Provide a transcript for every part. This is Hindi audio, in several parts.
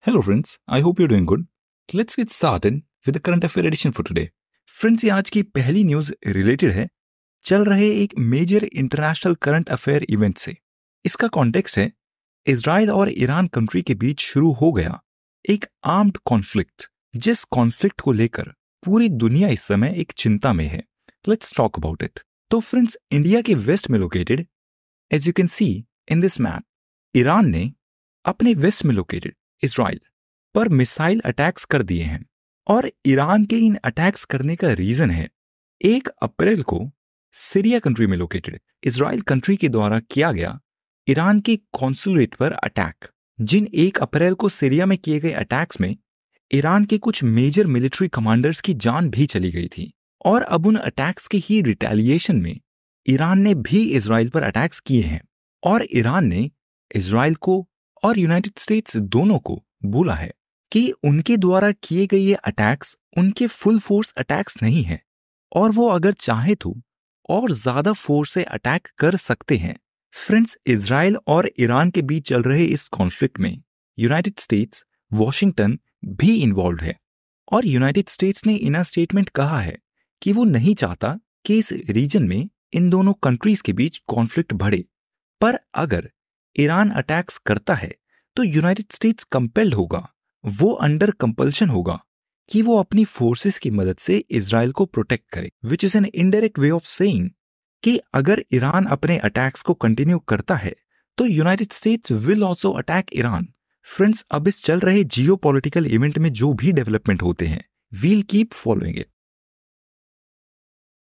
Hello friends, I hope you're doing good. Let's get started with the current affair edition for today. Friends, ये आज की पहली न्यूज रिलेटेड है चल रहे एक major international current affair event से। इसका कॉन्टेक्स्ट है इजराइल और ईरान कंट्री के बीच शुरू हो गया एक आर्म्ड कॉन्फ्लिक्ट, जिस कॉन्फ्लिक्ट को लेकर पूरी दुनिया इस समय एक चिंता में है। Let's talk about it. तो फ्रेंड्स, इंडिया के वेस्ट में located, as you can see in this map, Iran ने अपने वेस्ट में लोकेटेड इजराइल पर मिसाइल अटैक्स कर दिए हैं। और ईरान के इन अटैक्स करने का रीजन है 1 अप्रैल को सीरिया कंट्री में लोकेटेड इजराइल कंट्री के द्वारा किया गया ईरान के कॉन्सुलेट पर अटैक। जिन 1 अप्रैल को सीरिया में किए गए अटैक्स में ईरान के कुछ मेजर मिलिट्री कमांडर्स की जान भी चली गई थी। और अब उन अटैक्स के ही रिटेलिएशन में ईरान ने भी इजराइल पर अटैक्स किए हैं। और ईरान ने इजराइल को और यूनाइटेड स्टेट्स दोनों को बोला है कि उनके द्वारा किए गए ये अटैक्स उनके फुल फोर्स अटैक्स नहीं है, और वो अगर चाहे तो और ज्यादा फोर्स से अटैक कर सकते हैं। फ्रेंड्स, इजराइल और ईरान के बीच चल रहे इस कॉन्फ्लिक्ट में यूनाइटेड स्टेट्स, वॉशिंगटन भी इन्वॉल्व है। और यूनाइटेड स्टेट्स ने इन अ स्टेटमेंट कहा है कि वो नहीं चाहता कि इस रीजन में इन दोनों कंट्रीज के बीच कॉन्फ्लिक्ट बढ़े। पर अगर ईरान अटैक्स करता है तो यूनाइटेड स्टेट्स कंपेल्ड होगा, वो अंडर कंपल्शन होगा कि वो अपनी फोर्सेस की मदद से इजराइल को प्रोटेक्ट करे, which is an indirect way of saying कि अगर ईरान अपने अटैक्स को कंटिन्यू करता है तो United states will also attack Iran. Friends, अब इस चल रहे जियोपॉलिटिकल इवेंट में जो भी डेवलपमेंट होते हैं, we'll keep following it.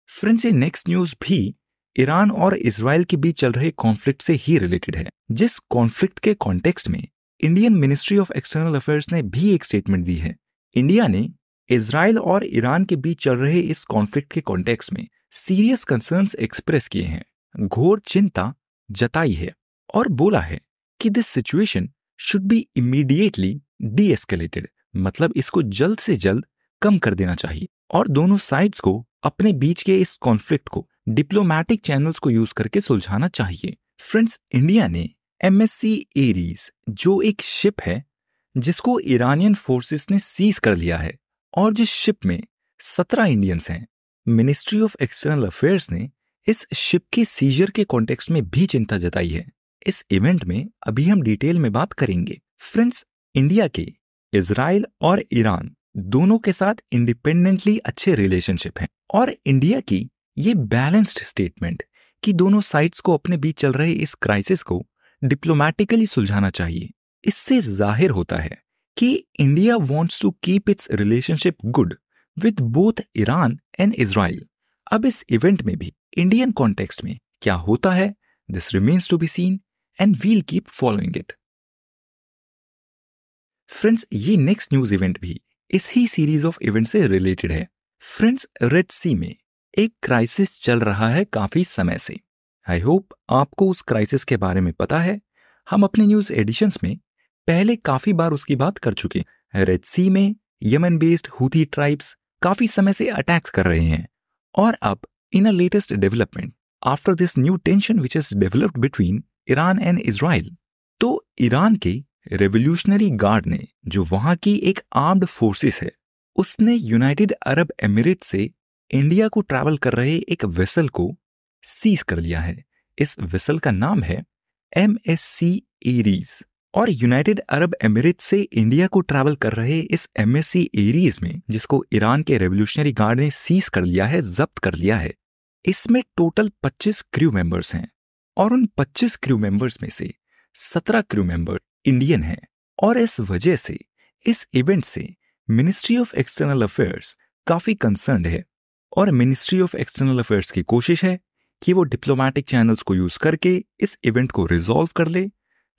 Friends, ये नेक्स्ट न्यूज भी ईरान और इजराइल के बीच चल रहे कॉन्फ्लिक्ट से ही रिलेटेड है, जिस कॉन्फ्लिक्ट के कॉन्टेक्स्ट में Indian ministry of external affairs ने भी एक स्टेटमेंट दी है। इंडिया ने इजराइल और ईरान के बीच चल रहे इस कॉन्फ्लिक्ट के कॉन्टेक्स्ट में सीरियस कंसर्न्स एक्सप्रेस किए हैं, घोर चिंता जताई है और बोला है कि this situation should be immediately D escalated, मतलब इसको जल्द से जल्द कम कर देना चाहिए और दोनों साइड्स को अपने बीच के इस कॉन्फ्लिक्ट को डिप्लोमैटिक चैनल्स को यूज करके सुलझाना चाहिए। फ्रेंड्स, इंडिया ने MSC एरीज, जो एक शिप है जिसको ईरानियन फोर्सेस ने सीज कर लिया है और जिस शिप में 17 इंडियंस हैं, मिनिस्ट्री ऑफ एक्सटर्नल अफेयर्स ने इस शिप के सीजर के कॉन्टेक्स्ट में भी चिंता जताई है। इस इवेंट में अभी हम डिटेल में बात करेंगे। फ्रेंड्स, इंडिया के इजराइल और ईरान दोनों के साथ इंडिपेंडेंटली अच्छे रिलेशनशिप हैं और इंडिया की ये बैलेंस्ड स्टेटमेंट कि दोनों साइड्स को अपने बीच चल रहे इस क्राइसिस को डिप्लोमैटिकली सुलझाना चाहिए, इससे जाहिर होता है कि India wants to keep its relationship good with both Iran and Israel. अब इस इवेंट में भी इंडियन कॉन्टेक्स्ट में क्या होता है, this remains to be seen and we'll keep following it. Friends, ये नेक्स्ट न्यूज इवेंट भी इस ही सीरीज ऑफ इवेंट से रिलेटेड है। फ्रेंड्स, रेड सी में एक क्राइसिस चल रहा है काफी समय से। आई होप आपको उस क्राइसिस के बारे में पता है। हम अपने न्यूज एडिशंस में पहले काफी बार उसकी बात कर चुके हैं। रेड सी में यमन बेस्ड हूथी ट्राइब्स काफी समय से अटैक्स कर रहे हैं और अब in a latest development after this new tension which is developed between Iran and Israel, तो ईरान के रेवोल्यूशनरी गार्ड ने, जो वहां की एक आर्म्ड फोर्सेस है, उसने यूनाइटेड अरब एमिरेट से इंडिया को ट्रैवल कर रहे एक वेसल को सीज कर लिया है। इस वेसल का नाम है MSC एरीज और यूनाइटेड अरब एमिरेट से इंडिया को ट्रैवल कर रहे इस MSC एरीज में, जिसको ईरान के रेवोल्यूशनरी गार्ड ने सीज कर लिया है, जब्त कर लिया है, इसमें टोटल 25 क्रू मेंबर्स हैं और उन 25 क्रू मेंबर्स में से 17 क्रू मेंबर इंडियन हैं। और इस वजह से इस इवेंट से मिनिस्ट्री ऑफ एक्सटर्नल अफेयर्स काफी कंसर्न्ड है और मिनिस्ट्री ऑफ एक्सटर्नल अफेयर्स की कोशिश है कि वो डिप्लोमैटिक चैनल्स को यूज करके इस इवेंट को रिजॉल्व कर ले,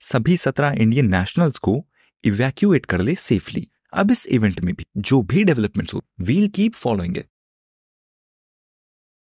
सभी 17 इंडियन नेशनल्स को इवैक्यूएट कर ले सेफली। अब इस इवेंट में भी जो भी डेवलपमेंट्स हो, we'll keep following it.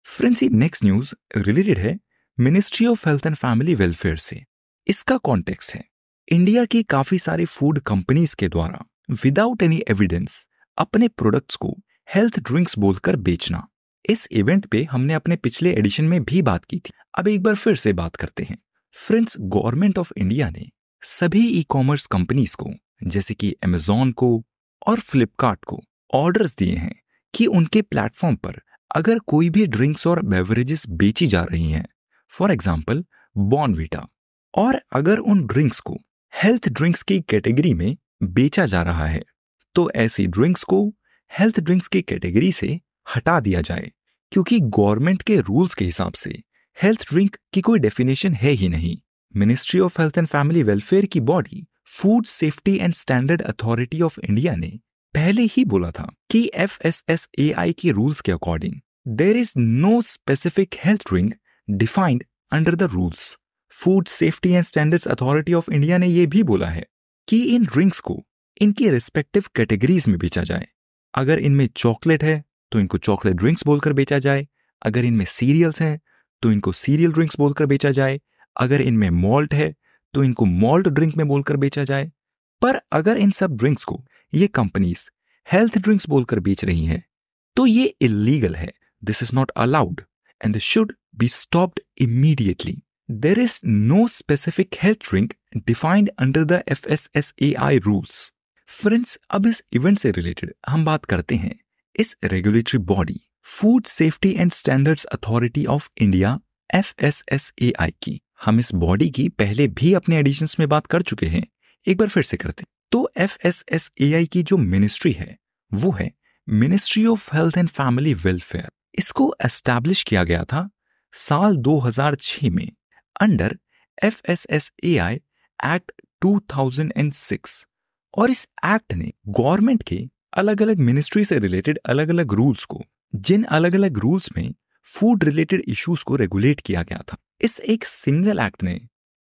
Friends, ये नेक्स्ट न्यूज रिलेटेड है ministry of health and family welfare से। इसका कॉन्टेक्स्ट है इंडिया की काफी सारे फूड कंपनीज के द्वारा विदाउट एनी एविडेंस अपने प्रोडक्ट्स को हेल्थ ड्रिंक्स बोलकर बेचना। इस इवेंट पे हमने अपने पिछले एडिशन में भी बात की थी, अब एक बार फिर से बात करते हैं। फ्रेंड्स, गवर्नमेंट ऑफ इंडिया ने सभी ई कॉमर्स कंपनीज को जैसे कि अमेज़ॉन को और फ्लिपकार्ट को ऑर्डर्स दिए हैं कि उनके प्लेटफॉर्म पर अगर कोई भी ड्रिंक्स और बेवरेजेस बेची जा रही हैं, फॉर एग्जाम्पल बॉर्नवीटा, और अगर उन ड्रिंक्स को हेल्थ ड्रिंक्स की कैटेगरी में बेचा जा रहा है, तो ऐसी ड्रिंक्स को हेल्थ ड्रिंक्स की कैटेगरी से हटा दिया जाए, क्योंकि गवर्नमेंट के रूल्स के हिसाब से हेल्थ ड्रिंक की कोई डेफिनेशन है ही नहीं। Ministry of health and family welfare की body food safety and standard authority of India ने पहले ही बोला था कि FSSAI के रूल्स के according there is no specific health drink defined under the rules. Food safety and Standards Authority of India ने यह भी बोला है कि इन ड्रिंक्स को इनकी रिस्पेक्टिव कैटेगरीज में बेचा जाए। अगर इनमें चॉकलेट है तो इनको चॉकलेट ड्रिंक्स बोलकर बेचा जाए, अगर इनमें सीरियल्स हैं तो इनको सीरियल ड्रिंक्स बोलकर बेचा जाए, अगर इनमें मॉल्ट है तो इनको मॉल्ट ड्रिंक में बोलकर बेचा जाए। पर अगर इन सब ड्रिंक्स को ये कंपनीज हेल्थ ड्रिंक्स बोलकर बेच रही हैं तो ये इलीगल है। This is not allowed and this should be stopped immediately. There is no specific health drink defined under the FSSAI rules. Friends, अब इस इवेंट से रिलेटेड हम बात करते हैं इस regulatory body food safety and Standards Authority of India FSSAI की। हम इस बॉडी की पहले भी अपने एडिशंस में बात कर चुके हैं, एक बार फिर से करते हैं। तो FSSAI की जो मिनिस्ट्री है वो है ministry of health and family welfare. इसको एस्टैब्लिश किया गया था साल 2006 में अंडर FSSAI एक्ट 2006, और इस एक्ट ने गवर्नमेंट के अलग अलग मिनिस्ट्री से रिलेटेड अलग अलग रूल्स को, जिन अलग अलग रूल्स में फूड रिलेटेड इश्यूज को रेगुलेट किया गया था, इस एक सिंगल एक्ट ने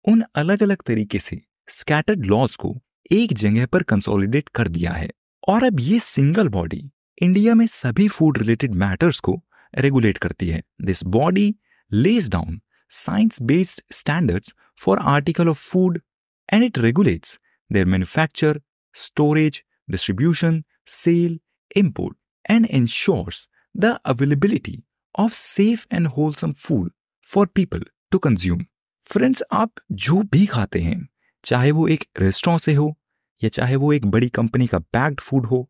उन अलग अलग तरीके से स्कैटर्ड लॉज को एक जगह पर कंसोलिडेट कर दिया है। और अब ये सिंगल बॉडी इंडिया में सभी फूड रिलेटेड मैटर्स को रेगुलेट करती है। This body lays down science based standards for article of food and it regulates their manufacture, storage, distribution, sale, import, and ensures the availability of safe and wholesome food for people to consume. Friends, आप जो भी खाते हैं, चाहे वो एक रेस्टोरेंट से हो या चाहे वो एक बड़ी कंपनी का पैक्ड फूड हो,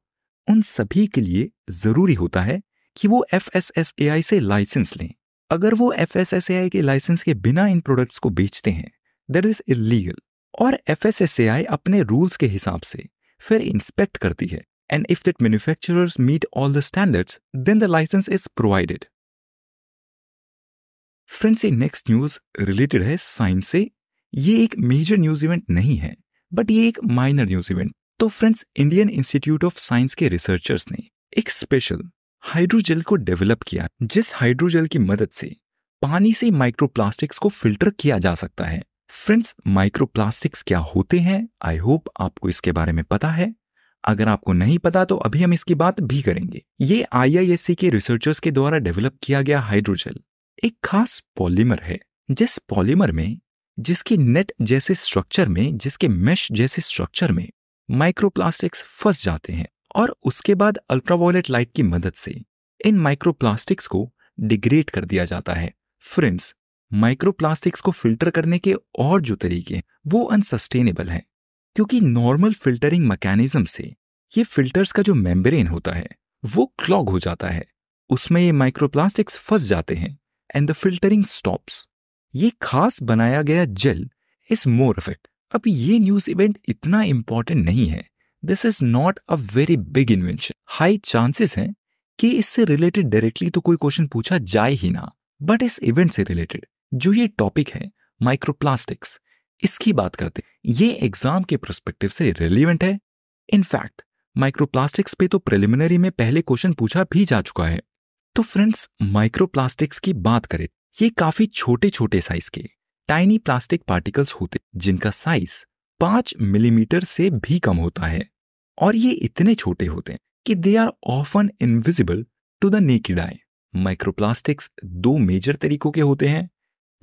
उन सभी के लिए जरूरी होता है कि वो FSSAI से लाइसेंस लें। अगर वो FSSAI के लाइसेंस के बिना इन प्रोडक्ट्स को बेचते हैं, दैट इज इलीगल। और FSSAI अपने रूल्स के हिसाब से फिर इंस्पेक्ट करती है, and if that manufacturers meet all the standards then the licence is provided. Friends, ये नेक्स्ट न्यूज रिलेटेड है साइंस से। ये एक मेजर न्यूज इवेंट नहीं है, बट ये एक माइनर न्यूज इवेंट। तो friends, Indian institute of science के रिसर्चर्स ने एक स्पेशल हाइड्रोजेल को डेवलप किया, जिस हाइड्रोजेल की मदद से पानी से माइक्रोप्लास्टिक्स को फिल्टर किया जा सकता है। फ्रेंड्स, माइक्रोप्लास्टिक्स क्या होते हैं? आई होप आपको इसके बारे में पता है। अगर आपको नहीं पता तो अभी हम इसकी बात भी करेंगे। ये IISc के रिसर्चर्स के द्वारा डेवलप किया गया हाइड्रोजेल एक खास पॉलीमर है, जिस पॉलीमर में, जिसके नेट जैसे स्ट्रक्चर में, जिसके मेश जैसे स्ट्रक्चर में माइक्रोप्लास्टिक्स फंस जाते हैं, और उसके बाद अल्ट्रावायलेट लाइट की मदद से इन माइक्रोप्लास्टिक्स को डिग्रेड कर दिया जाता है। फ्रेंड्स, माइक्रोप्लास्टिक्स को फिल्टर करने के और जो तरीके हैं वो अनसस्टेनेबल हैं, क्योंकि नॉर्मल फिल्टरिंग मैकेनिज्म से ये फिल्टर्स का जो मेम्ब्रेन होता है वो क्लॉग हो जाता है, उसमें ये माइक्रोप्लास्टिक्स फंस जाते हैं एंड द फिल्टरिंग स्टॉप्स। ये खास बनाया गया जेल इज मोर इफेक्ट। अब ये न्यूज इवेंट इतना इंपॉर्टेंट नहीं है, this is not a very big invention. High chances हैं कि इससे रिलेटेड डायरेक्टली तो कोई क्वेश्चन पूछा जाए ही ना, बट इस इवेंट से रिलेटेड जो ये टॉपिक है माइक्रोप्लास्टिक्स, इसकी बात करते हैं। ये एग्जाम के पर्सपेक्टिव से रिलेवेंट है। इनफैक्ट माइक्रोप्लास्टिक्स पे तो प्रिलिमिनरी में पहले क्वेश्चन पूछा भी जा चुका है। तो फ्रेंड्स, माइक्रोप्लास्टिक्स की बात करें, ये काफी छोटे छोटे साइज के टाइनी प्लास्टिक पार्टिकल्स होते, जिनका साइज 5 मिलीमीटर से भी कम होता है, और ये इतने छोटे होते हैं कि they are often invisible to the naked eye. Microplastics दो मेजर तरीकों के होते हैं,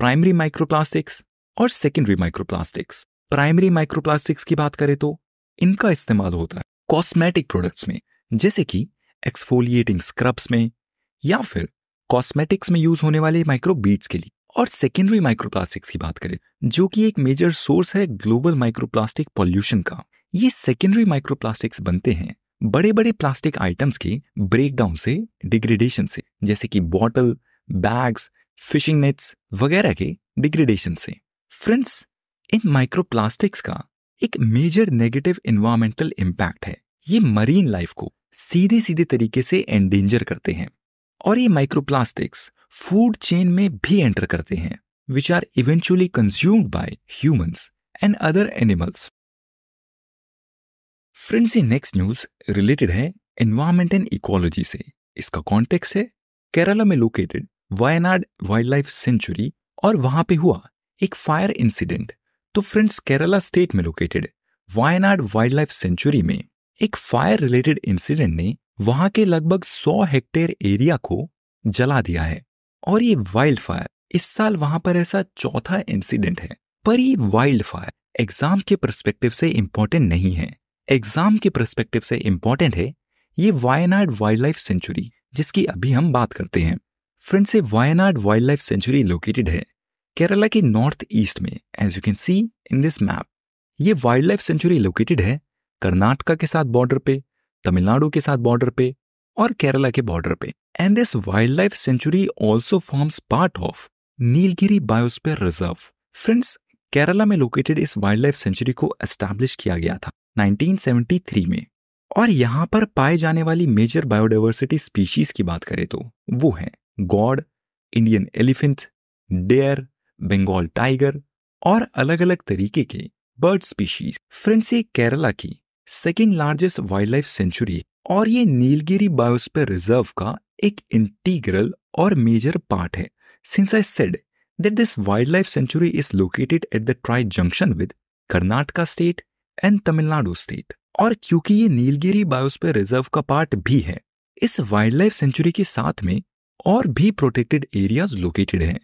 प्राइमरी माइक्रोप्लास्टिक्स और सेकेंडरी माइक्रोप्लास्टिक्स। प्राइमरी माइक्रोप्लास्टिक्स की बात करें तो इनका इस्तेमाल होता है कॉस्मेटिक प्रोडक्ट्स में, जैसे कि एक्सफोलिएटिंग स्क्रब्स में, या फिर कॉस्मेटिक्स में यूज होने वाले माइक्रो बीड्स के लिए। और सेकेंडरी माइक्रोप्लास्टिक्स की बात करें, जो कि एक मेजर सोर्स है ग्लोबल माइक्रोप्लास्टिक पॉल्यूशन का, ये सेकेंडरी माइक्रोप्लास्टिक्स बनते हैं बड़े बड़े प्लास्टिक आइटम्स के ब्रेकडाउन से, डिग्रेडेशन से, जैसे कि बॉटल, बैग्स, फिशिंग नेट्स वगैरह के डिग्रेडेशन से। फ्रेंड्स, इन माइक्रोप्लास्टिक्स का एक मेजर नेगेटिव एनवायरमेंटल इम्पैक्ट है। ये मरीन लाइफ को सीधे सीधे तरीके से एंडेंजर करते हैं और ये माइक्रोप्लास्टिक्स फूड चेन में भी एंटर करते हैं, which are eventually consumed by humans and other animals. Friends, ये नेक्स्ट न्यूज रिलेटेड है एनवायरमेंट एंड इकोलॉजी से। इसका कॉन्टेक्स्ट है केरला में located Wayanad wildlife sanctuary और वहां पे हुआ एक फायर इंसिडेंट। तो फ्रेंड्स, केरला स्टेट में located Wayanad wildlife sanctuary में एक फायर रिलेटेड इंसिडेंट ने वहां के लगभग 100 हेक्टेयर एरिया को जला दिया है और ये वाइल्ड फायर इस साल वहां पर ऐसा चौथा इंसिडेंट है। पर ये वाइल्ड फायर एग्जाम के पर्सपेक्टिव से इंपॉर्टेंट नहीं है। एग्जाम के पर्सपेक्टिव से इंपॉर्टेंट है ये वायनाड वाइल्ड लाइफ सेंचुरी जिसकी अभी हम बात करते हैं। फ्रेंड्स, ये Wayanad wildlife sanctuary located है केरला के नॉर्थ ईस्ट में, as you can see in this map. ये वाइल्ड लाइफ सेंचुरी लोकेटेड है कर्नाटका के साथ बॉर्डर पे, तमिलनाडु के साथ बॉर्डर पे और केरला के बॉर्डर पे। And this wild life sanctuary also forms part of Nilgiri biosphere reserve. Friends, Kerala में लोकेटेड इस वाइल्ड लाइफ सेंचुरी को एस्टैब्लिश किया गया था 1973 में और यहाँ पर पाए जाने वाली मेजर बायोडाइवर्सिटी स्पीशीज की बात करें तो वो है gaur, Indian elephant, deer, Bengal tiger और अलग अलग तरीके के बर्ड स्पीशीज। फ्रेंड्स, ये केरला की second largest wild life sanctuary और ये नीलगिरी बायोस्फीयर रिजर्व का एक इंटीग्रल और मेजर पार्ट है। Since I said that this wildlife sanctuary is located at the tri-junction with Karnataka state and Tamil Nadu state। और क्योंकि ये नीलगिरी बायोस्फीयर रिजर्व का पार्ट भी है, इस वाइल्ड लाइफ सेंचुरी के साथ में और भी प्रोटेक्टेड एरियाज लोकेटेड हैं।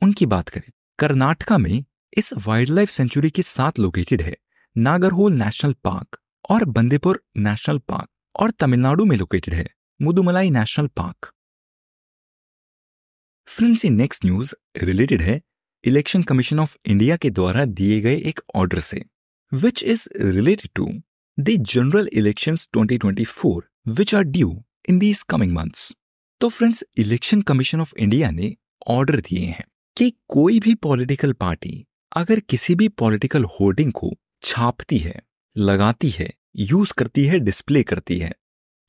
उनकी बात करें, कर्नाटका में इस वाइल्ड लाइफ सेंचुरी के साथ लोकेटेड है नागरहोल नेशनल पार्क और बंदीपुर नेशनल पार्क और तमिलनाडु में लोकेटेड है मुदुमलाई नेशनल पार्क। फ्रेंड्स, ये नेक्स्ट न्यूज रिलेटेड है इलेक्शन कमीशन ऑफ इंडिया के द्वारा दिए गए एक ऑर्डर से, which is related to the general elections 2024 which are due in these coming months. तो friends, election commission of India ने ऑर्डर दिए हैं कि कोई भी पॉलिटिकल पार्टी अगर किसी भी पॉलिटिकल होर्डिंग को छापती है, लगाती है, यूज करती है, डिस्प्ले करती है,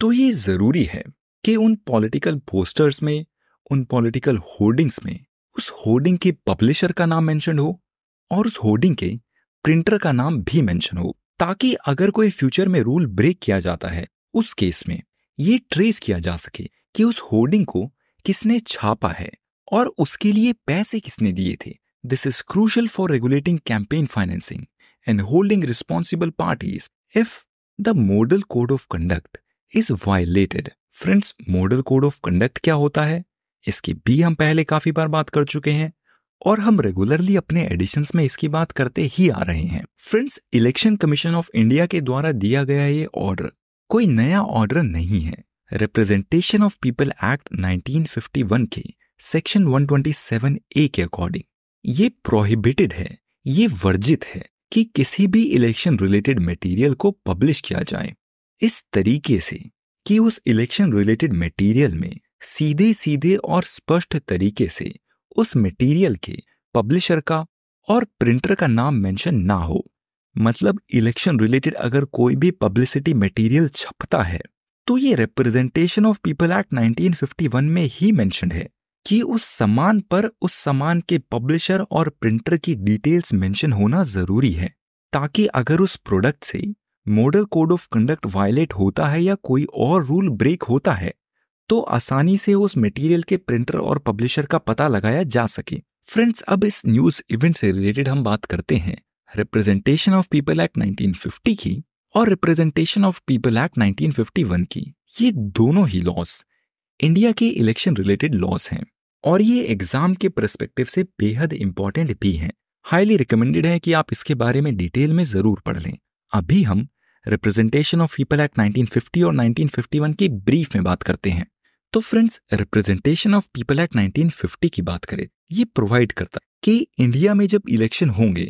तो ये जरूरी है कि उन पॉलिटिकल पोस्टर्स में, उन पॉलिटिकल होर्डिंग्स में उस होर्डिंग के पब्लिशर का नाम मेंशन हो और उस होर्डिंग के प्रिंटर का नाम भी मेंशन हो, ताकि अगर कोई फ्यूचर में रूल ब्रेक किया जाता है उस केस में ये ट्रेस किया जा सके कि उस होर्डिंग को किसने छापा है और उसके लिए पैसे किसने दिए थे। This is crucial for regulating campaign financing and holding responsible parties if the model code of conduct is violated. Friends, model code of conduct क्या होता है इसकी भी हम पहले काफी बार बात कर चुके हैं और हम रेगुलरली अपने एडिशंस में इसकी बात करते ही आ रहे हैं। Friends, election commission of India के द्वारा दिया गया ये ऑर्डर कोई नया ऑर्डर नहीं है। रिप्रेजेंटेशन ऑफ पीपल एक्ट 1951 के सेक्शन 127A के अकॉर्डिंग ये प्रोहिबिटेड है, ये वर्जित है कि किसी भी इलेक्शन रिलेटेड मटेरियल को पब्लिश किया जाए इस तरीके से कि उस इलेक्शन रिलेटेड मटेरियल में सीधे सीधे और स्पष्ट तरीके से उस मटेरियल के पब्लिशर का और प्रिंटर का नाम मेंशन ना हो। मतलब इलेक्शन रिलेटेड अगर कोई भी पब्लिसिटी मटेरियल छपता है तो ये रिप्रेजेंटेशन ऑफ पीपल एक्ट 1951 में ही मेंशन है कि उस सामान पर उस सामान के पब्लिशर और प्रिंटर की डिटेल्स मेंशन होना जरूरी है, ताकि अगर उस प्रोडक्ट से model code of conduct violate होता है या कोई और रूल ब्रेक होता है तो आसानी से उस मटेरियल के प्रिंटर और पब्लिशर का पता लगाया जा सके। फ्रेंड्स, अब इस न्यूज इवेंट से रिलेटेड हम बात करते हैं रिप्रेजेंटेशन ऑफ पीपल एक्ट 1950 की और रिप्रेजेंटेशन ऑफ पीपल एक्ट 1951 की। ये दोनों ही लॉज इंडिया के इलेक्शन रिलेटेड लॉज हैं और ये एग्जाम के पर्सपेक्टिव से बेहद इंपॉर्टेंट भी हैं। हाईली रिकमेंडेड है कि आप इसके बारे में डिटेल में जरूर पढ़ लें। अभी हम रिप्रेजेंटेशन ऑफ पीपल एक्ट 1950 और 1951 की ब्रीफ में बात करते हैं। तो friends, representation of people act 1950 की बात करें, ये प्रोवाइड करता है कि इंडिया में जब इलेक्शन होंगे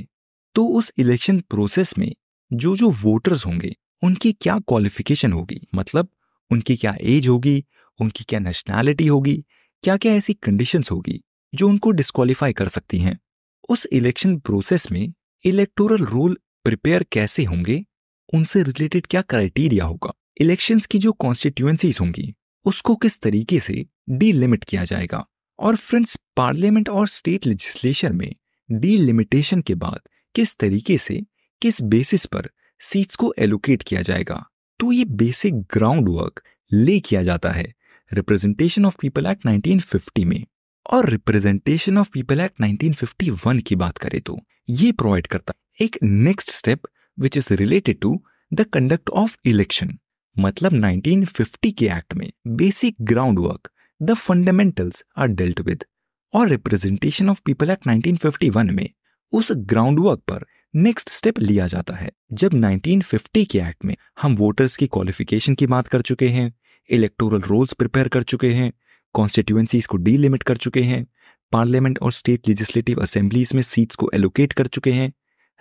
तो उस इलेक्शन प्रोसेस में जो जो वोटर्स होंगे उनकी क्या क्वालिफिकेशन होगी, मतलब उनकी क्या एज होगी, उनकी क्या नेशनैलिटी होगी, क्या क्या ऐसी कंडीशंस होगी जो उनको डिस्क्वालीफाई कर सकती हैं। उस इलेक्शन प्रोसेस में इलेक्टोरल रोल प्रिपेयर कैसे होंगे, उनसे रिलेटेड क्या क्राइटेरिया होगा, इलेक्शंस की जो कॉन्स्टिट्यूएंसीज होंगी उसको किस तरीके से डीलिमिट किया जाएगा, और फ्रेंड्स पार्लियामेंट और स्टेट लेजिस्लेशन में डीलिमिटेशन के बाद किस तरीके से, किस बेसिस पर सीट्स को एलोकेट किया जाएगा। तो ये बेसिक ग्राउंड वर्क ले किया जाता है रिप्रेजेंटेशन ऑफ पीपल एक्ट 1950 में। और रिप्रेजेंटेशन ऑफ पीपल एक्ट 1951 की बात करें तो ये प्रोवाइड करता है एक next step which is related to the conduct of election. मतलब 1950 के एक्ट में basic ground work, the fundamentals are dealt with, और रिप्रेजेंटेशन ऑफ पीपल एक्ट 1951 में उस ग्राउंड वर्क पर नेक्स्ट स्टेप लिया जाता है। जब 1950 के एक्ट में हम वोटर्स की क्वालिफिकेशन की बात कर चुके हैं, इलेक्टोरल रोल्स प्रिपेयर कर चुके हैं, कॉन्स्टिट्यूएंसीज को डीलिमिट कर चुके हैं, पार्लियामेंट और स्टेट लेजिस्लेटिव असेंबलीज में सीट्स को एलोकेट कर चुके हैं,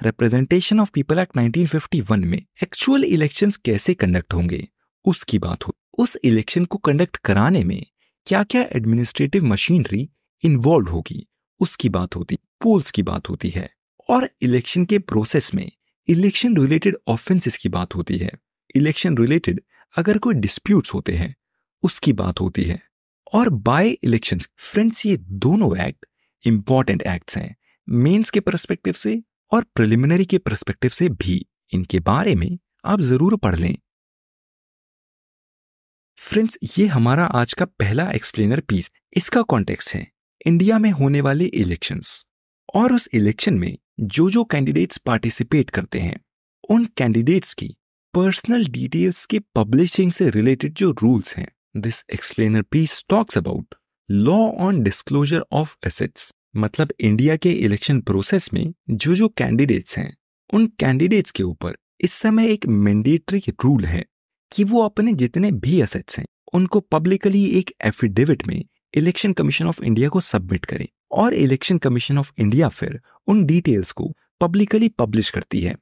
रिप्रेजेंटेशन ऑफ पीपल एक्ट 1951 में एक्चुअल इलेक्शंस कैसे कंडक्ट होंगे उसकी बात हो। उस इलेक्शन को कंडक्ट कराने में क्या क्या एडमिनिस्ट्रेटिव मशीनरी इन्वॉल्व होगी उसकी बात होती, पोल्स की बात होती है, और इलेक्शन के प्रोसेस में इलेक्शन रिलेटेड ऑफेंसेस की बात होती है, इलेक्शन रिलेटेड अगर कोई डिस्प्यूट्स होते हैं उसकी बात होती है। और बाय इलेक्शंस फ्रेंड्स ये दोनों एक्ट इंपॉर्टेंट एक्ट्स हैं मेंस के पर्सपेक्टिव से और प्रिलिमिनरी के पर्सपेक्टिव से भी। इनके बारे में आप जरूर पढ़ लें। फ्रेंड्स ये हमारा आज का पहला एक्सप्लेनर पीस, इसका कॉन्टेक्स्ट है इंडिया में होने वाले इलेक्शंस, और उस इलेक्शन में जो जो कैंडिडेट्स पार्टिसिपेट करते हैं उन कैंडिडेट्स की पर्सनल डिटेल्स के पब्लिशिंग से रिलेटेड जो रूल्स हैं। This explainer peace talks about law on disclosure of assets. मतलब इंडिया के इलेक्शन प्रोसेस में जो जो कैंडिडेट्स हैं उन कैंडिडेट्स के ऊपर इस समय एक मैंडेटरी रूल है कि वो अपने जितने भी एसेट्स हैं उनको पब्लिकली एक एफिडेविट में इलेक्शन कमीशन ऑफ इंडिया को सबमिट करें, और इलेक्शन कमीशन ऑफ इंडिया फिर उन डिटेल्स को पब्लिकली पब्लिश करती है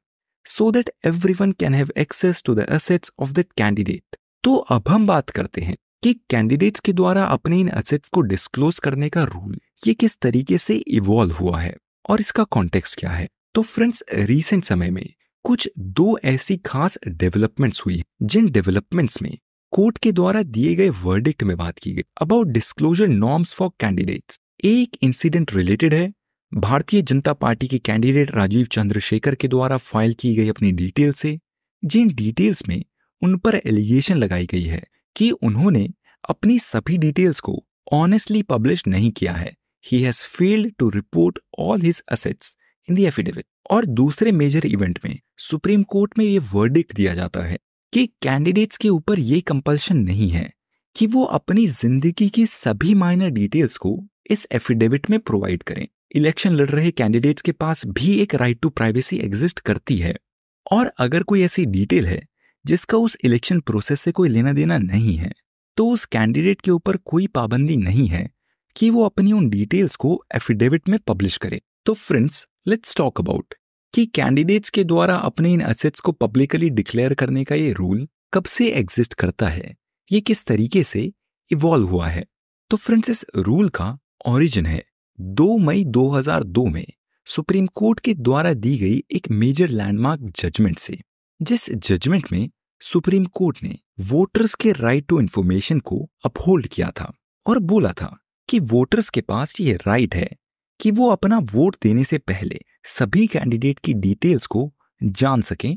so that everyone can have access to the assets of that candidate. तो अब हम बात करते हैं कि कैंडिडेट्स के द्वारा अपने इन एसेट्स को डिस्क्लोज करने का रूल ये किस तरीके से इवॉल्व हुआ है और इसका कॉन्टेक्स्ट क्या है। तो फ्रेंड्स रीसेंट समय में कुछ दो ऐसी खास डेवलपमेंट्स हुई जिन डेवलपमेंट्स में कोर्ट के द्वारा दिए गए वर्डिक्ट में बात की गई about disclosure norms for candidates. एक इंसिडेंट रिलेटेड है भारतीय जनता पार्टी के कैंडिडेट राजीव चंद्रशेखर के द्वारा फाइल की गई अपनी डिटेल से, जिन डिटेल्स में उन पर एलिगेशन लगाई गई है कि उन्होंने अपनी सभी डिटेल्स को ऑनेस्टली पब्लिश नहीं किया है। He has failed to report all his assets in the affidavit. और दूसरे मेजर इवेंट में सुप्रीम कोर्ट में ये वर्डिक्ट दिया जाता है कि कैंडिडेट्स के ऊपर ये कंपल्शन नहीं है कि वो अपनी जिंदगी की सभी माइनर डिटेल्स को इस एफिडेविट में प्रोवाइड करें। इलेक्शन लड़ रहे कैंडिडेट्स के पास भी एक राइट टू प्राइवेसी एग्जिस्ट करती है, और अगर कोई ऐसी डिटेल है जिसका उस इलेक्शन प्रोसेस से कोई लेना देना नहीं है तो उस कैंडिडेट के ऊपर कोई पाबंदी नहीं है कि वो अपनी उन डिटेल्स को एफिडेविट में पब्लिश करे। तो फ्रेंड्स लेट्स टॉक अबाउट कि कैंडिडेट्स के द्वारा अपने इन एसेट्स को पब्लिकली डिक्लेयर करने का ये रूल कब से एग्जिस्ट करता है, ये किस तरीके से इवॉल्व हुआ है। तो फ्रेंड्स इस रूल का ओरिजिन है 2 मई 2002 में सुप्रीम कोर्ट के द्वारा दी गई एक मेजर लैंडमार्क जजमेंट से, जिस जजमेंट में सुप्रीम कोर्ट ने वोटर्स के राइट टू इंफॉर्मेशन को अपहोल्ड किया था और बोला था कि वोटर्स के पास ये राइट है कि वो अपना वोट देने से पहले सभी कैंडिडेट की डिटेल्स को जान सकें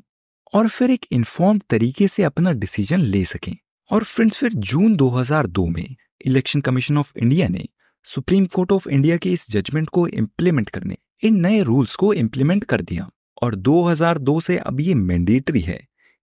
और फिर एक इन्फॉर्म्ड तरीके से अपना डिसीजन ले सकें। और फ्रेंड्स फिर जून 2002 में इलेक्शन कमीशन ऑफ इंडिया ने सुप्रीम कोर्ट ऑफ इंडिया के इस जजमेंट को इम्प्लीमेंट करने इन नए रूल्स को इम्प्लीमेंट कर दिया, और 2002 से अब ये मैंडेटरी है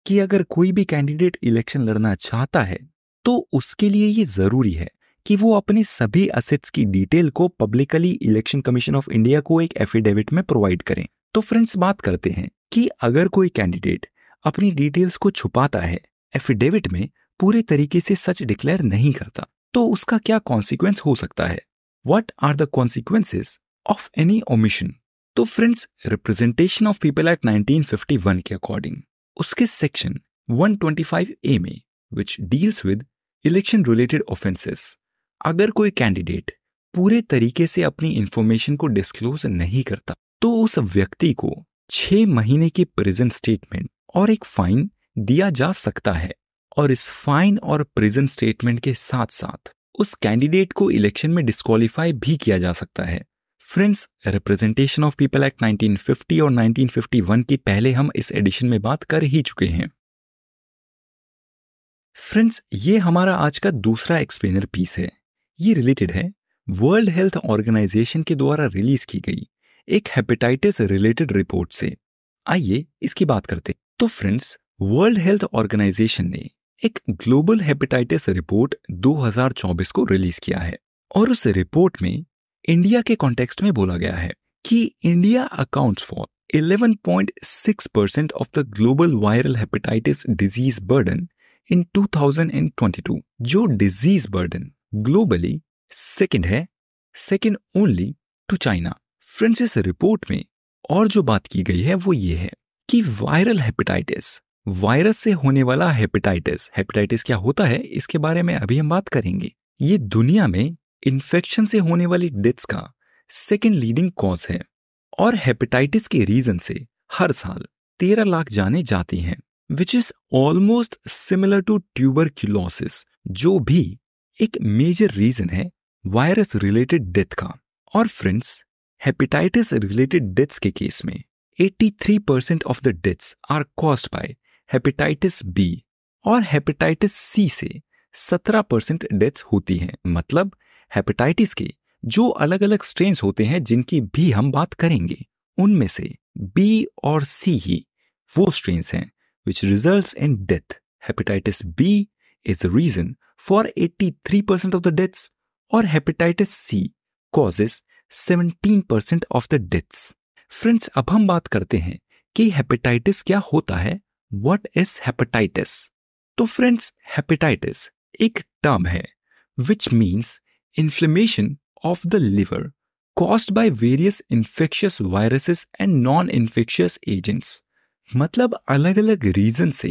कि अगर कोई भी कैंडिडेट इलेक्शन लड़ना चाहता है तो उसके लिए ये जरूरी है कि वो अपने सभी एसेट्स की डिटेल को publicly election commission of India को एक एफिडेविट में प्रोवाइड करें। तो फ्रेंड्स बात करते हैं कि अगर कोई कैंडिडेट अपनी डिटेल्स को छुपाता है, एफिडेविट में पूरे तरीके से सच डिक्लेयर नहीं करता, तो उसका क्या कॉन्सिक्वेंस हो सकता है। What are the consequences of any omission. तो friends, representation of people act 1951 के अकॉर्डिंग उसके सेक्शन 125A में which deals with election related offences, अगर कोई कैंडिडेट पूरे तरीके से अपनी इंफॉर्मेशन को डिस्क्लोज नहीं करता तो उस व्यक्ति को 6 महीने की प्रिजन स्टेटमेंट और एक फाइन दिया जा सकता है। और इस फाइन और प्रिजन स्टेटमेंट के साथ साथ उस कैंडिडेट को इलेक्शन में डिस्क्वालीफाई भी किया जा सकता है। Friends, representation of people act 1950 और 1951 की पहले हम इस एडिशन में बात कर ही चुके हैं। फ्रेंड्स, ये हमारा आज का दूसरा एक्सप्लेनर पीस है। ये रिलेटेड है वर्ल्ड हेल्थ ऑर्गेनाइजेशन के द्वारा रिलीज की गई एक हेपेटाइटिस रिलेटेड रिपोर्ट से। आइए इसकी बात करते। तो फ्रेंड्स, वर्ल्ड हेल्थ ऑर्गेनाइजेशन ने एक ग्लोबल हेपेटाइटिस रिपोर्ट 2024 को रिलीज किया है और उस रिपोर्ट में इंडिया के कॉन्टेक्स्ट में बोला गया है कि India accounts for 11.6% of the global viral hepatitis disease burden in 2022, जो disease burden globally second only to China. Friends, इस रिपोर्ट में और जो बात की गई है वो ये है कि वायरल हेपेटाइटिस, वायरस से होने वाला हेपेटाइटिस क्या होता है इसके बारे में अभी हम बात करेंगे। ये दुनिया में इन्फेक्शन से होने वाली डेथ्स का सेकेंड लीडिंग कॉज है और हेपेटाइटिस के रीजन से हर साल 13 लाख जाने जाती हैं, which is almost similar to tuberculosis, जो भी एक मेजर रीजन है वायरस रिलेटेड डेथ का। और फ्रेंड्स, हेपेटाइटिस रिलेटेड डेथ्स के केस में 83% of the deaths are caused by hepatitis B और हेपेटाइटिस सी से 17% डेथ्स होती हैं। मतलब हेपेटाइटिस के जो अलग अलग स्ट्रेन्स होते हैं जिनकी भी हम बात करेंगे, उनमें से बी और सी ही वो स्ट्रेन्स हैं which results in death. Hepatitis B is the reason for 83% of the deaths और hepatitis C causes 17% of the deaths. Friends, अब हम बात करते हैं कि हेपेटाइटिस क्या होता है। What is hepatitis? तो फ्रेंड्स, हेपेटाइटिस एक टर्म है which means inflammation of the liver caused by various infectious viruses and non-infectious agents. मतलब अलग अलग रीजन से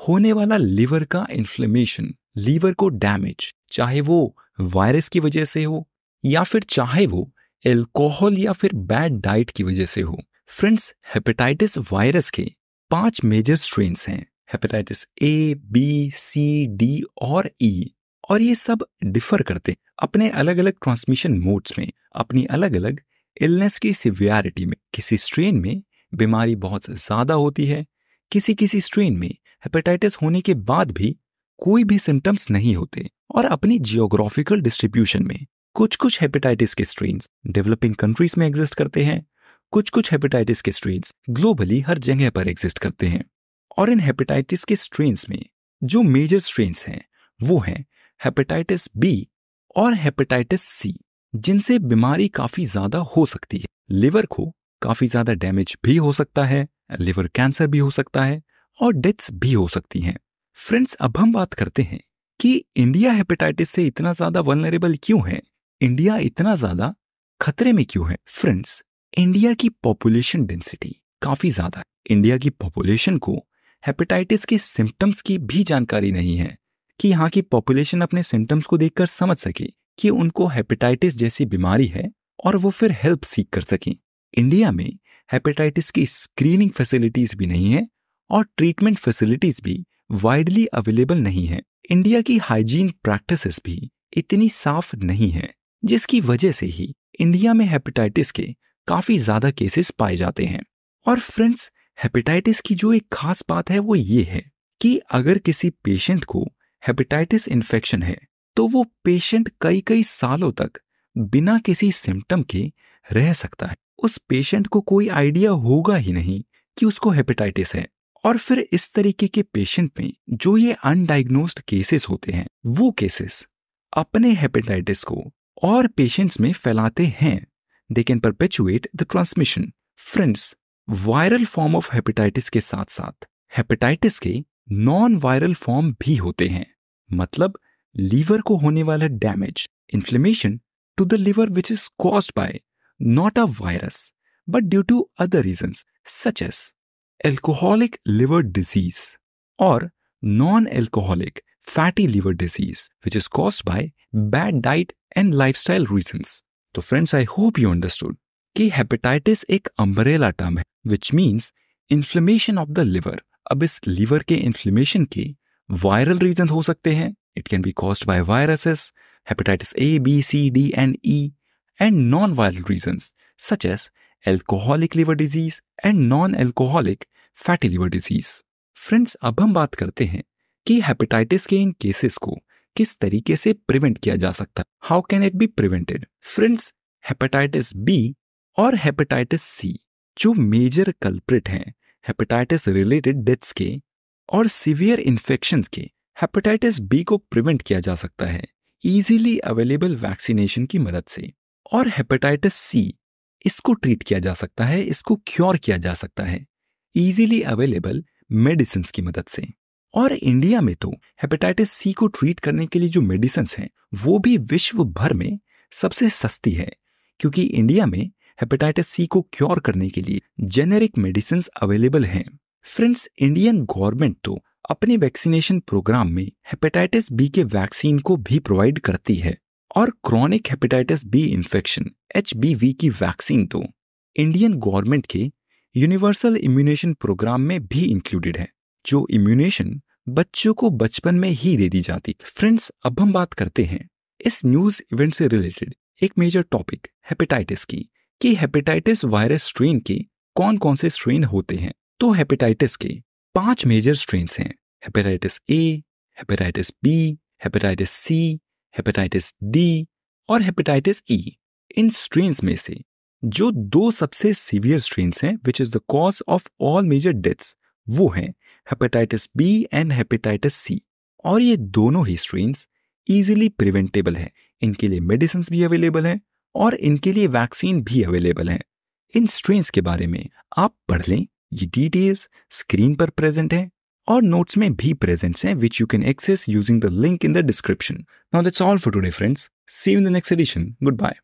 होने वाला लिवर का इन्फ्लेमेशन, लीवर को डैमेज, चाहे वो वायरस की वजह से हो या फिर चाहे वो अल्कोहल या फिर बैड डाइट की वजह से हो। फ्रेंड्स, हेपेटाइटिस वायरस के 5 मेजर स्ट्रेन्स हैं, hepatitis A, B, C, D और ई, और ये सब डिफर करते अपने अलग अलग ट्रांसमिशन मोड्स में, अपनी अलग अलग इलनेस की सिवियरिटी में। किसी स्ट्रेन में बीमारी बहुत ज्यादा होती है, किसी स्ट्रेन में हेपेटाइटिस होने के बाद भी कोई भी सिम्टम्स नहीं होते, और अपनी जियोग्राफिकल डिस्ट्रीब्यूशन में कुछ हेपेटाइटिस के स्ट्रेन्स डेवलपिंग कंट्रीज में एग्जिस्ट करते हैं, कुछ हेपेटाइटिस के स्ट्रेन्स ग्लोबली हर जगह पर एग्जिस्ट करते हैं। और इन हेपेटाइटिस के स्ट्रेन्स में जो मेजर स्ट्रेन्स हैं वो हैं हेपेटाइटिस बी और हेपेटाइटिस सी, जिनसे बीमारी काफी ज्यादा हो सकती है। लिवर को काफी ज्यादा डैमेज भी हो सकता है, लिवर कैंसर भी हो सकता है और डेथ्स भी हो सकती हैं। फ्रेंड्स, अब हम बात करते हैं कि इंडिया हेपेटाइटिस से इतना ज्यादा वल्नरेबल क्यों है, इंडिया इतना ज्यादा खतरे में क्यों है। फ्रेंड्स, इंडिया की पॉपुलेशन डेंसिटी काफी ज्यादा है। इंडिया की पॉपुलेशन को हेपेटाइटिस के सिम्टम्स की भी जानकारी नहीं है कि यहाँ की पॉपुलेशन अपने सिम्टम्स को देखकर समझ सके कि उनको हेपेटाइटिस जैसी बीमारी है और वो फिर हेल्प सीख कर सकें। इंडिया में हेपेटाइटिस की स्क्रीनिंग फैसिलिटीज भी नहीं है और ट्रीटमेंट फैसिलिटीज भी वाइडली अवेलेबल नहीं है। इंडिया की हाइजीन प्रैक्टिसेस भी इतनी साफ नहीं है, जिसकी वजह से ही इंडिया में हेपेटाइटिस के काफी ज्यादा केसेस पाए जाते हैं। और फ्रेंड्स, हेपेटाइटिस की जो एक खास बात है वो ये है कि अगर किसी पेशेंट को हेपेटाइटिस इन्फेक्शन है तो वो पेशेंट कई सालों तक बिना किसी सिम्टम के रह सकता है। उस पेशेंट को कोई आइडिया होगा ही नहीं कि उसको हेपेटाइटिस है। और फिर इस तरीके के पेशेंट में जो ये अनडायग्नोज्ड केसेस होते हैं, वो केसेस अपने हेपेटाइटिस को और पेशेंट्स में फैलाते हैं। They can perpetuate the transmission. Friends, viral form of hepatitis के साथ साथ हेपेटाइटिस के नॉन वायरल फॉर्म भी होते हैं। मतलब लीवर को होने वाला damage, inflammation to the liver which is caused by not a virus but due to other reasons such as alcoholic liver disease or non-alcoholic fatty liver disease, which is caused by bad diet and lifestyle reasons. तो friends, I hope you understood कि हेपेटाइटिस एक अम्ब्रेला टर्म है which means inflammation of the liver. अब इस liver के inflammation के viral reason हो सकते हैं. It can be caused by viruses, hepatitis A, B, C, D and E, and non-viral reasons such as alcoholic liver disease and non-alcoholic fatty liver disease. Friends, अब हम बात करते हैं कि हेपेटाइटिस के इन केसेस को किस तरीके से प्रिवेंट किया जा सकता है. How can it be prevented? Friends, hepatitis B और हेपेटाइटिस सी जो मेजर कल्प्रिट हैं हेपेटाइटिस रिलेटेड डेथ्स के और सीवियर इन्फेक्शंस के, हेपेटाइटिस बी को प्रिवेंट किया जा सकता है इजीली अवेलेबल वैक्सीनेशन की मदद से. और हेपेटाइटिस सी, इसको ट्रीट किया जा सकता है, इसको क्योर किया जा सकता है इजीली अवेलेबल मेडिसिन की मदद से. और इंडिया में तो हेपेटाइटिस सी को ट्रीट करने के लिए जो मेडिसिन हैं वो भी विश्व भर में सबसे सस्ती है, क्योंकि इंडिया में हेपेटाइटिस सी को क्योर करने के लिए जेनेरिक मेडिसिन अवेलेबल हैं. फ्रेंड्स, इंडियन गवर्नमेंट तो अपने वैक्सीनेशन प्रोग्राम में हेपेटाइटिस बी के वैक्सीन को भी प्रोवाइड करती है. और chronic hepatitis B infection HBV की वैक्सीन तो इंडियन गवर्नमेंट के यूनिवर्सल इम्यूनेशन प्रोग्राम में भी इंक्लूडेड है, जो इम्यूनेशन बच्चों को बचपन में ही दे दी जाती. फ्रेंड्स, अब हम बात करते हैं इस न्यूज इवेंट से रिलेटेड एक मेजर टॉपिक हेपेटाइटिस की, कि हेपेटाइटिस वायरस स्ट्रेन के कौन कौन से स्ट्रेन होते हैं. तो हेपेटाइटिस के 5 मेजर स्ट्रेन्स हैं: hepatitis A, hepatitis B, hepatitis C, hepatitis D और हेपेटाइटिस E. इन स्ट्रेन्स में से जो 2 सबसे सीवियर स्ट्रेन्स हैं which is the cause of all major deaths, वो हैं hepatitis B and hepatitis C. और ये दोनों ही स्ट्रेन्स इजीली प्रिवेंटेबल हैं. इनके लिए मेडिसिन भी अवेलेबल हैं और इनके लिए वैक्सीन भी अवेलेबल हैं. इन स्ट्रेन्स के बारे में आप पढ़ लें, ये डिटेल्स स्क्रीन पर प्रेजेंट हैं और नोट्स में भी प्रेजेंट हैं which you can access using the link in the description. Now that's all for today friends. See you in the next edition. Goodbye.